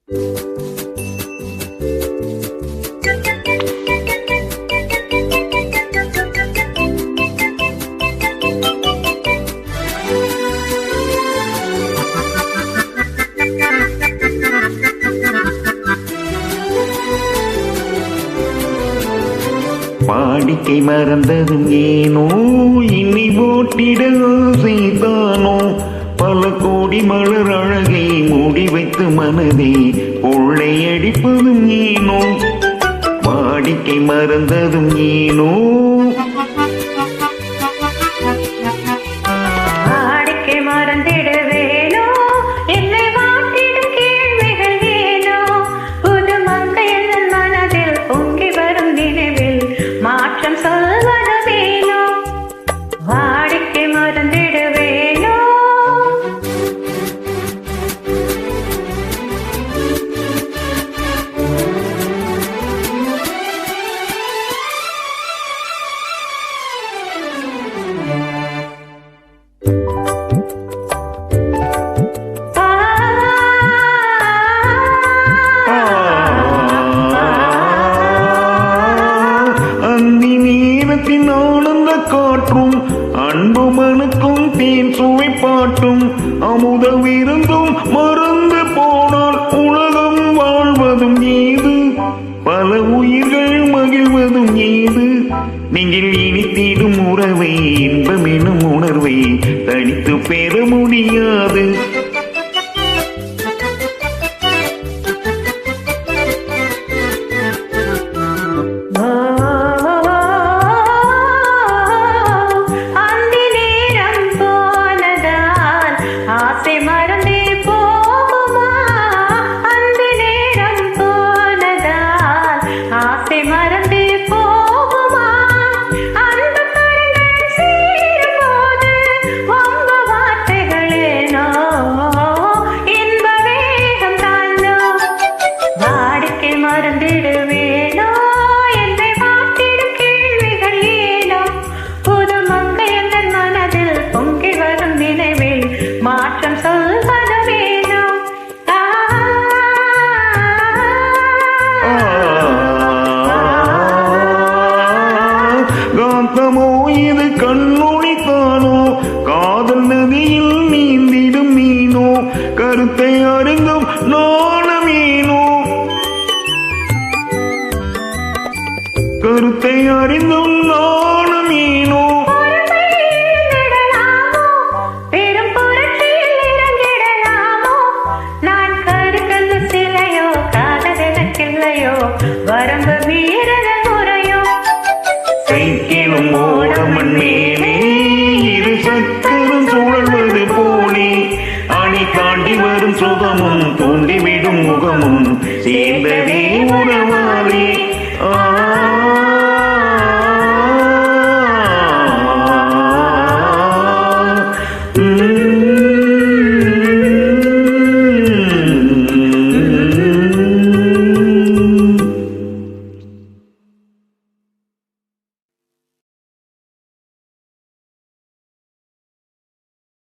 வாடிக்கை மறந்ததும் ஏனோ இனி ஓட்டிட செய்தானோ பல கோடி மலர் அழகை மூடி வைத்து மனதை கொள்ளையடிப்பதும் ஏனோ வாடிக்கை மறந்ததும் ஏனோ வாடிக்கை மறந்திடுவேனோ என்னை வாட்டிடும் கேள்விகள் ஏனோ புது மங்கையின் மனதில் பொங்கி வரும் நினைவில் மாற்றம் சொல்வது வேணோ வாடிக்கை மறந்திடுவேனோ ஆனந்த காற்றும் அன்பு மனுக்கும் தேன் சுவை பாட்டும் அமுத விருந்தும் மறந்து போனால் உலகம் வாழ்வதும் ஏது பல உயிர்கள் மகிழ்வதும் ஏது நீங்கள் இனித்திடும் உறவை இன்பம் எனும் உணர்வை தனித்து பெற முடியாது மறந்திடுவேனோ என்னை வாட்டிடும் கேள்விகள் ஏனோ புது மங்கையின் மனதில் பொங்கி வரும் நினைவில் மாற்றம் சொல்வது வேணோ காந்தமோ இது கண்ணொழித்தானோ காதல் நதியில் நீந்திடும் மீனோ கருத்தை அறிந்தும் நாணமேனோ கருத்தை அறிந்தும் நாணமேனோ பெரும் புரட்சியில் இறங்கிடலாமோ நான் கருக்கல் சிலையோ காதலக்கில்லையோ வரம்பு மீறத முறையோ சைக்கிளும் ஓடமன் மேலே இரு சக்கரம் சுழல்வது போலே அணி தாண்டி வரும் சுகமும் தூண்டிவிடும் முகமும் சேர்ந்ததே உறவு